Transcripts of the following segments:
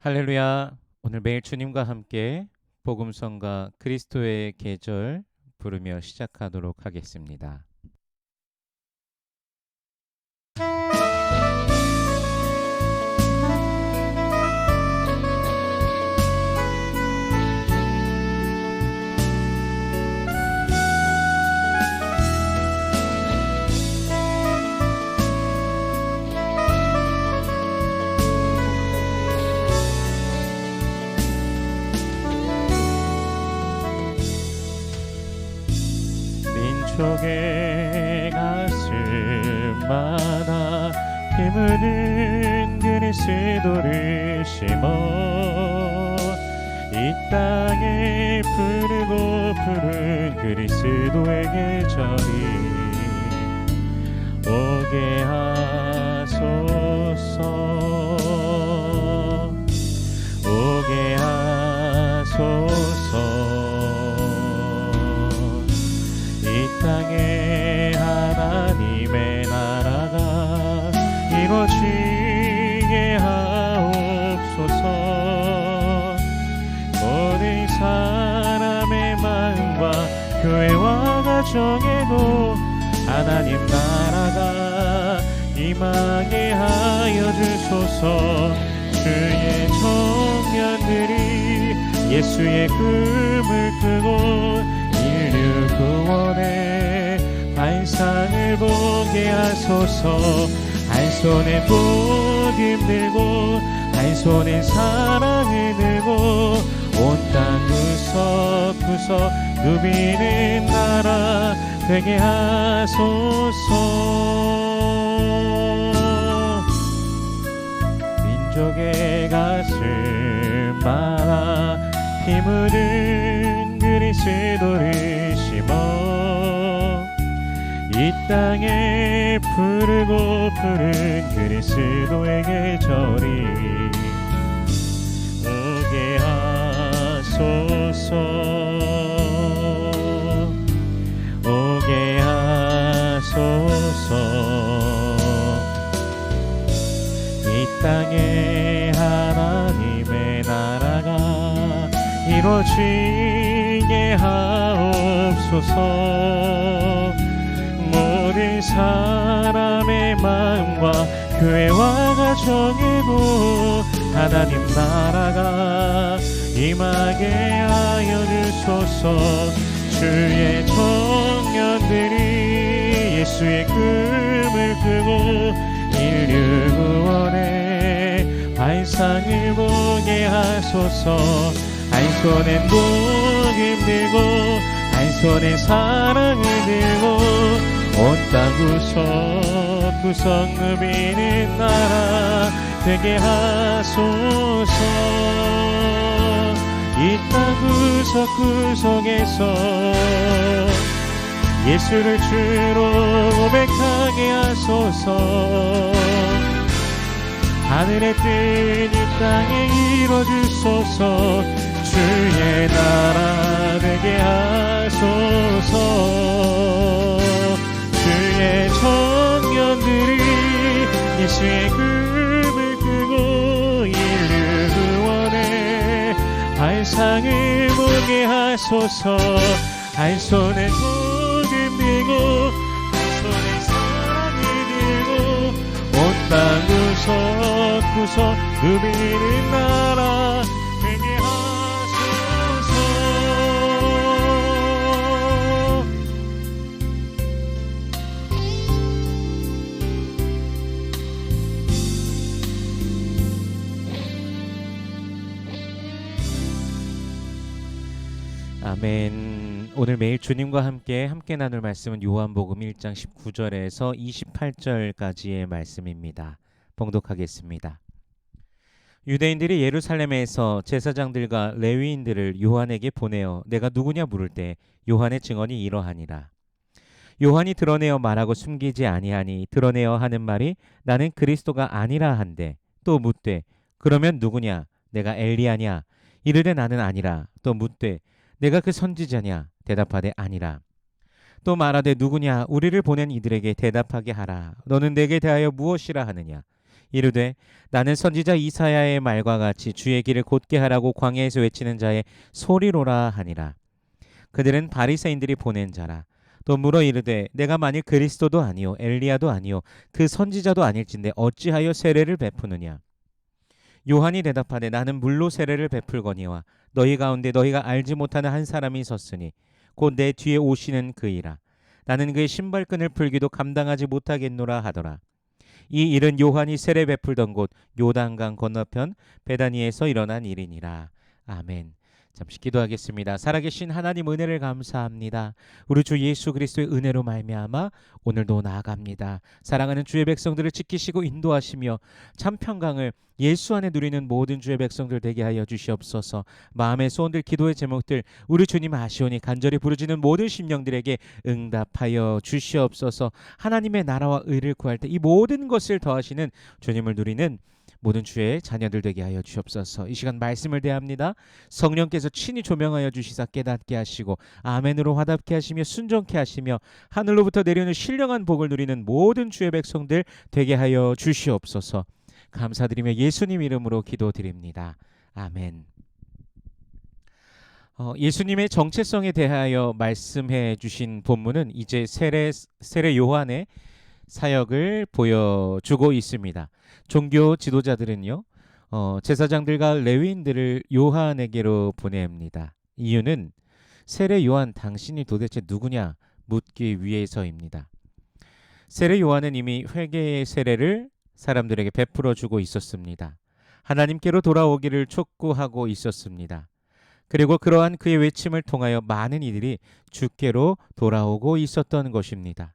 할렐루야. 오늘 매일 주님과 함께 복음성과 그리스도의 계절 부르며 시작하도록 하겠습니다. 민족의 가슴마다 힘을 든 그리스도를 심어 이 땅에 부르고 푸른 그리스도의 계절이 오게 하소서. 오게 하소서. 이 땅에 하나님의 나라가 이루어지게 하옵소서. 모든 사람의 마음과 교회와 가정에도 하나님 나라가 임하게 하여 주소서. 주의 청년들이 예수의 꿈을 끄고 인류 구원의 환상을 보게 하소서. 한 손에 복음 들고 한 손에 사랑을 들고 온 땅 구석구석 누비는 나라 되게 하소서. 민족의 가슴마다 힘을 든 그리스도를 심어 이 땅에 푸르고 푸른 그리스도의 계절이 오게 하소서. 오게 하소서. 이 땅에 하나님의 나라가 이루어지게 하옵소서. 모든 사람의 마음과 교회와 가정에도 하나님 나라가 임하게 하여 주소서. 주의 청년들이 예수의 꿈을 끄고 인류 구원의 환상을 보게 하소서. 한 손엔 복음 들고 한 손에 사랑을 들고 온 땅 구석구석 누비는 나라 되게 하소서. 이 땅 구석구석에서 예수를 주로 고백하게 하소서. 하늘의 뜻 이 땅에 이루어주소서. 주의 나라 되게 하소서. 주의 청년들이 예수의 꿈을 끄고 인류 구원의 환상을 보게 하소서. 한 손에 복음 들고 한 손에 사랑을 들고 온 땅 구석구석 누비는 나라 되게 하소서. 아멘. 오늘 매일 주님과 함께 나눌 말씀은 요한복음 1장 19절에서 28절까지의 말씀입니다. 봉독하겠습니다. 유대인들이 예루살렘에서 제사장들과 레위인들을 요한에게 보내어 내가 누구냐 물을 때 요한의 증언이 이러하니라. 요한이 드러내어 말하고 숨기지 아니하니 드러내어 하는 말이 나는 그리스도가 아니라 한데 또 묻되 그러면 누구냐 내가 엘리야냐 이르되 나는 아니라 또 묻되 내가 그 선지자냐 대답하되 아니라 또 말하되 누구냐 우리를 보낸 이들에게 대답하게 하라. 너는 내게 대하여 무엇이라 하느냐. 이르되 나는 선지자 이사야의 말과 같이 주의 길을 곧게 하라고 광야에서 외치는 자의 소리로라 하니라. 그들은 바리새인들이 보낸 자라. 또 물어 이르되 내가 만일 그리스도도 아니요 엘리야도 아니요 그 선지자도 아닐진데 어찌하여 세례를 베푸느냐. 요한이 대답하되 나는 물로 세례를 베풀거니와 너희 가운데 너희가 알지 못하는 한 사람이 섰으니 곧 내 뒤에 오시는 그이라. 나는 그의 신발끈을 풀기도 감당하지 못하겠노라 하더라. 이 일은 요한이 세례 베풀던 곳 요단강 건너편 베다니에서 일어난 일이니라. 아멘. 잠시 기도하겠습니다. 살아계신 하나님 은혜를 감사합니다. 우리 주 예수 그리스도의 은혜로 말미암아 오늘도 나아갑니다. 사랑하는 주의 백성들을 지키시고 인도하시며 참 평강을 예수 안에 누리는 모든 주의 백성들 되게 하여 주시옵소서. 마음의 소원들, 기도의 제목들 우리 주님 아시오니 간절히 부르짖는 모든 심령들에게 응답하여 주시옵소서. 하나님의 나라와 의를 구할 때 이 모든 것을 더하시는 주님을 누리는 모든 주의 자녀들 되게 하여 주옵소서. 이 시간 말씀을 대합니다. 성령께서 친히 조명하여 주시사 깨닫게 하시고 아멘으로 화답게 하시며 순종케 하시며 하늘로부터 내려오는 신령한 복을 누리는 모든 주의 백성들 되게 하여 주시옵소서. 감사드리며 예수님 이름으로 기도드립니다. 아멘. 예수님의 정체성에 대하여 말씀해 주신 본문은 이제 세례 요한의 사역을 보여주고 있습니다. 종교 지도자들은요, 제사장들과 레위인들을 요한에게로 보냅니다. 이유는 세례 요한 당신이 도대체 누구냐 묻기 위해서입니다. 세례 요한은 이미 회개의 세례를 사람들에게 베풀어 주고 있었습니다. 하나님께로 돌아오기를 촉구하고 있었습니다. 그리고 그러한 그의 외침을 통하여 많은 이들이 주께로 돌아오고 있었던 것입니다.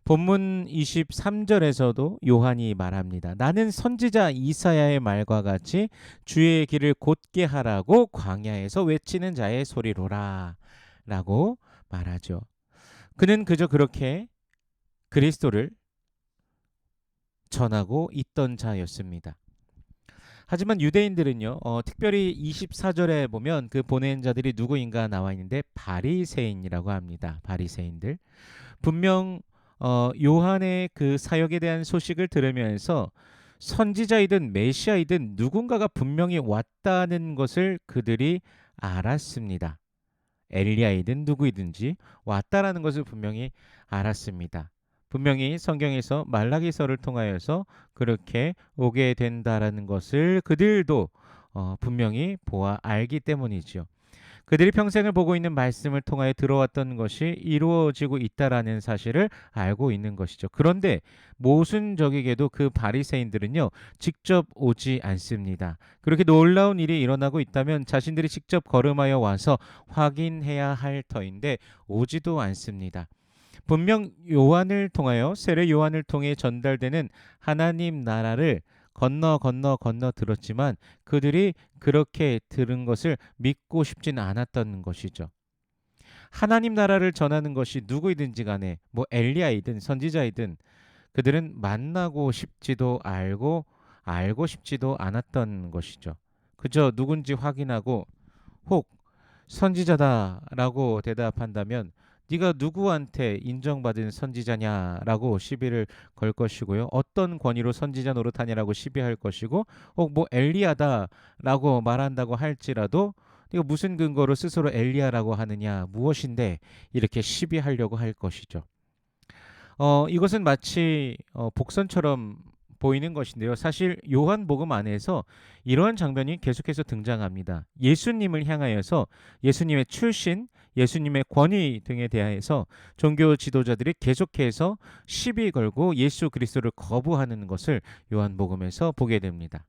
본문 23절에서도 요한이 말합니다. 나는 선지자 이사야의 말과 같이 주의 길을 곧게 하라고 광야에서 외치는 자의 소리로라 라고 말하죠. 그는 그저 그렇게 그리스도를 전하고 있던 자였습니다. 하지만 유대인들은요, 특별히 24절에 보면 그 보낸 자들이 누구인가 나와 있는데 바리새인이라고 합니다. 바리새인들. 분명 요한의 그 사역에 대한 소식을 들으면서 선지자이든 메시아이든 누군가가 분명히 왔다는 것을 그들이 알았습니다. 엘리야이든 누구이든지 왔다라는 것을 분명히 알았습니다. 분명히 성경에서 말라기서를 통하여서 그렇게 오게 된다라는 것을 그들도 분명히 보아 알기 때문이죠. 그들이 평생을 보고 있는 말씀을 통하여 들어왔던 것이 이루어지고 있다라는 사실을 알고 있는 것이죠. 그런데 모순적이게도 그 바리새인들은요, 직접 오지 않습니다. 그렇게 놀라운 일이 일어나고 있다면 자신들이 직접 걸음하여 와서 확인해야 할 터인데 오지도 않습니다. 분명 요한을 통하여 세례 요한을 통해 전달되는 하나님 나라를 건너 들었지만 그들이 그렇게 들은 것을 믿고 싶지는 않았던 것이죠. 하나님 나라를 전하는 것이 누구이든지 간에 뭐 엘리야이든 선지자이든 그들은 만나고 싶지도 알고 싶지도 않았던 것이죠. 그저 누군지 확인하고 혹 선지자다라고 대답한다면 네가 누구한테 인정받은 선지자냐라고 시비를 걸 것이고요. 어떤 권위로 선지자 노릇하냐라고 시비할 것이고 혹 뭐 엘리야다라고 말한다고 할지라도 네가 무슨 근거로 스스로 엘리야라고 하느냐 무엇인데 이렇게 시비하려고 할 것이죠. 이것은 마치 복선처럼 보이는 것인데요. 사실 요한복음 안에서 이러한 장면이 계속해서 등장합니다. 예수님을 향하여서 예수님의 출신, 예수님의 권위 등에 대해서 종교 지도자들이 계속해서 시비 걸고 예수 그리스도를 거부하는 것을 요한복음에서 보게 됩니다.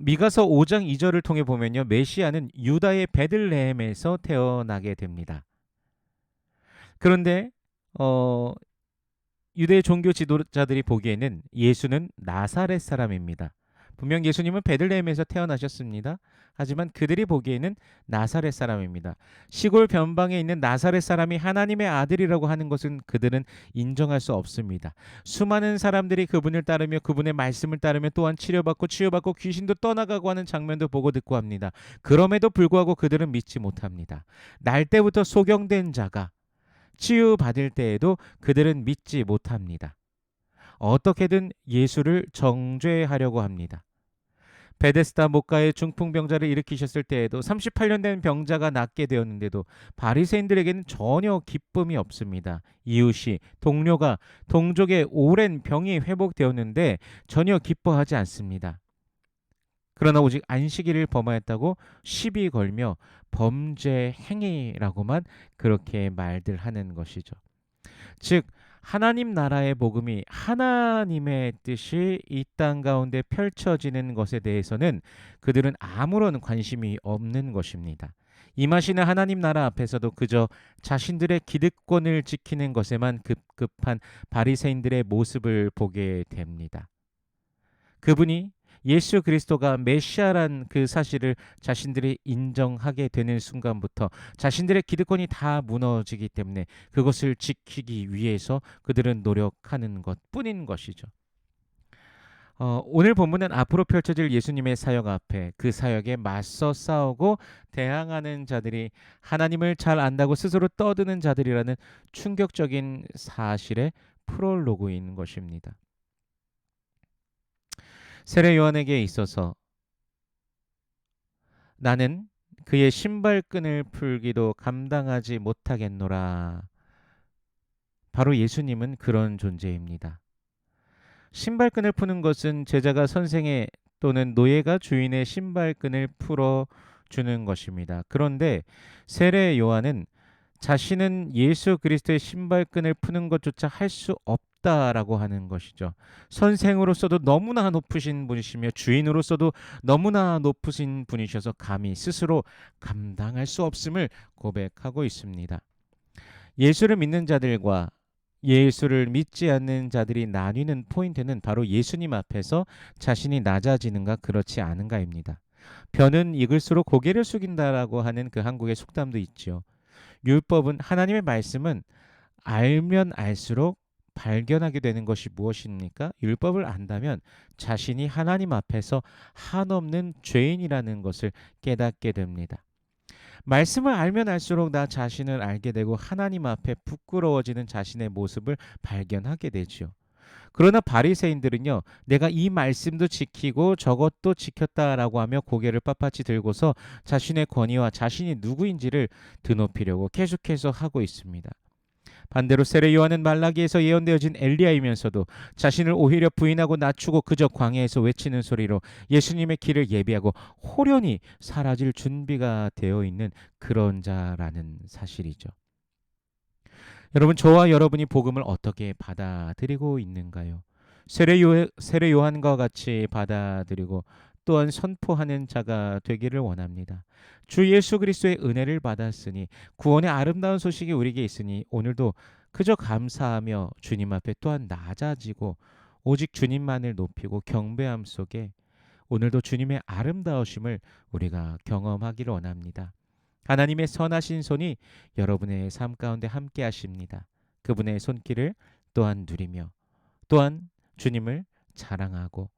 미가서 5장 2절을 통해 보면요. 메시아는 유다의 베들레헴에서 태어나게 됩니다. 그런데 유대 종교 지도자들이 보기에는 예수는 나사렛 사람입니다. 분명 예수님은 베들레헴에서 태어나셨습니다. 하지만 그들이 보기에는 나사렛 사람입니다. 시골 변방에 있는 나사렛 사람이 하나님의 아들이라고 하는 것은 그들은 인정할 수 없습니다. 수많은 사람들이 그분을 따르며 그분의 말씀을 따르며 또한 치료받고 귀신도 떠나가고 하는 장면도 보고 듣고 합니다. 그럼에도 불구하고 그들은 믿지 못합니다. 날 때부터 소경된 자가 치유받을 때에도 그들은 믿지 못합니다. 어떻게든 예수를 정죄하려고 합니다. 베데스다 목가의 중풍병자를 일으키셨을 때에도 38년 된 병자가 낫게 되었는데도 바리새인들에게는 전혀 기쁨이 없습니다. 이웃이, 동료가, 동족의 오랜 병이 회복되었는데 전혀 기뻐하지 않습니다. 그러나 오직 안식일을 범하였다고 시비 걸며 범죄 행위라고만 그렇게 말들 하는 것이죠. 즉 하나님 나라의 복음이 하나님의 뜻이 이 땅 가운데 펼쳐지는 것에 대해서는 그들은 아무런 관심이 없는 것입니다. 임하시는 하나님 나라 앞에서도 그저 자신들의 기득권을 지키는 것에만 급급한 바리새인들의 모습을 보게 됩니다. 그분이 예수 그리스도가 메시아란 그 사실을 자신들이 인정하게 되는 순간부터 자신들의 기득권이 다 무너지기 때문에 그것을 지키기 위해서 그들은 노력하는 것뿐인 것이죠. 오늘 본문은 앞으로 펼쳐질 예수님의 사역 앞에 그 사역에 맞서 싸우고 대항하는 자들이 하나님을 잘 안다고 스스로 떠드는 자들이라는 충격적인 사실의 프롤로그인 것입니다. 세례 요한에게 있어서 나는 그의 신발끈을 풀기도 감당하지 못하겠노라. 바로 예수님은 그런 존재입니다. 신발끈을 푸는 것은 제자가 선생의 또는 노예가 주인의 신발끈을 풀어 주는 것입니다. 그런데 세례 요한은 자신은 예수 그리스도의 신발끈을 푸는 것조차 할 수 없다라고 하는 것이죠. 선생으로서도 너무나 높으신 분이시며 주인으로서도 너무나 높으신 분이셔서 감히 스스로 감당할 수 없음을 고백하고 있습니다. 예수를 믿는 자들과 예수를 믿지 않는 자들이 나뉘는 포인트는 바로 예수님 앞에서 자신이 낮아지는가 그렇지 않은가입니다. 벼는 익을수록 고개를 숙인다라고 하는 그 한국의 속담도 있죠. 율법은 하나님의 말씀은 알면 알수록 발견하게 되는 것이 무엇입니까? 율법을 안다면 자신이 하나님 앞에서 한없는 죄인이라는 것을 깨닫게 됩니다. 말씀을 알면 알수록 나 자신을 알게 되고 하나님 앞에 부끄러워지는 자신의 모습을 발견하게 되죠. 그러나 바리새인들은요, 내가 이 말씀도 지키고 저것도 지켰다라고 하며 고개를 빳빳이 들고서 자신의 권위와 자신이 누구인지를 드높이려고 계속해서 하고 있습니다. 반대로 세례 요한은 말라기에서 예언되어진 엘리야이면서도 자신을 오히려 부인하고 낮추고 그저 광야에서 외치는 소리로 예수님의 길을 예비하고 호련히 사라질 준비가 되어 있는 그런 자라는 사실이죠. 여러분, 저와 여러분이 복음을 어떻게 받아들이고 있는가요? 세례 요한과 같이 받아들이고 또한 선포하는 자가 되기를 원합니다. 주 예수 그리스도의 은혜를 받았으니 구원의 아름다운 소식이 우리에게 있으니 오늘도 그저 감사하며 주님 앞에 또한 낮아지고 오직 주님만을 높이고 경배함 속에 오늘도 주님의 아름다우심을 우리가 경험하기를 원합니다. 하나님의 선하신 손이 여러분의 삶 가운데 함께 하십니다. 그분의 손길을 또한 누리며 또한 주님을 자랑하고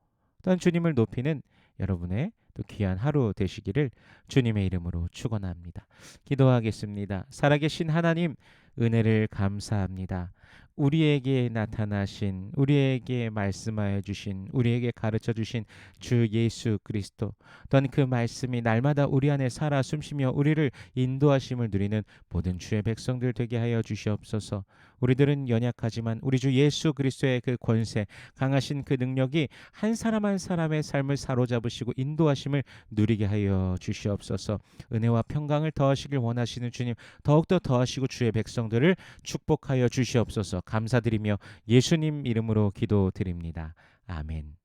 또한 주님을 높이는 여러분의 또 귀한 하루 되시기를 주님의 이름으로 축원합니다. 기도하겠습니다. 살아계신 하나님, 은혜를 감사합니다. 우리에게 나타나신, 우리에게 말씀하여 주신, 우리에게 가르쳐 주신 주 예수 그리스도, 또한 그 말씀이 날마다 우리 안에 살아 숨쉬며 우리를 인도하심을 누리는 모든 주의 백성들 되게 하여 주시옵소서. 우리들은 연약하지만 우리 주 예수 그리스도의 그 권세, 강하신 그 능력이 한 사람 한 사람의 삶을 사로잡으시고 인도하심을 누리게 하여 주시옵소서. 은혜와 평강을 더하시길 원하시는 주님, 더욱더 더하시고 주의 백성들을 축복하여 주시옵소서. 감사드리며 예수님 이름으로 기도드립니다. 아멘.